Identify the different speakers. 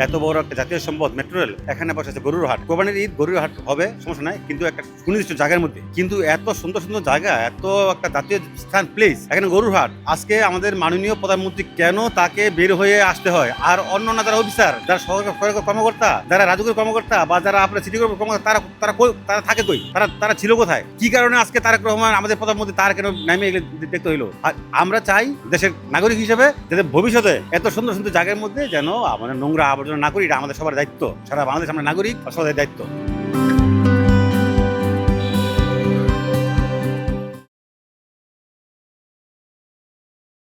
Speaker 1: এত বড় একটা জাতীয় সম্পদ মেট্রো রেল, এখানে বসে আছে গরুর হাট। কোরবানির ঈদ গরুর হাট হবে, সমস্যা নাই, কিন্তু একটা সুনির্দিষ্ট জায়গার মধ্যে। কিন্তু এত সুন্দর সুন্দর জায়গা, এত একটা জাতীয় স্থান প্লেস, এখানে গরুর হাট। আজকে আমাদের মাননীয় প্রধানমন্ত্রী কেন তাকে বের হয়ে আসতে হয়? আর অন্য যারা অফিসার, যারা সরকারি কর্মকর্তা, যারা রাজুকের কর্মকর্তা, বা যারা আপনার সিটি কর্মকর্তা, তারা থাকে কই? তারা ছিল কোথায়? কি কারণে আজকে তারেক রহমান আমাদের প্রধানমন্ত্রী তার কেন নামে দেখতে হইলো? আর আমরা চাই দেশের নাগরিক হিসেবে যাতে ভবিষ্যতে এত সুন্দর সুন্দর জায়গার মধ্যে যেন আমাদের নোংরা আবর্জনা না করি। এটা আমাদের সবার দায়িত্ব। সারা বাংলাদেশ আমরা নাগরিক, সবার দায়িত্ব।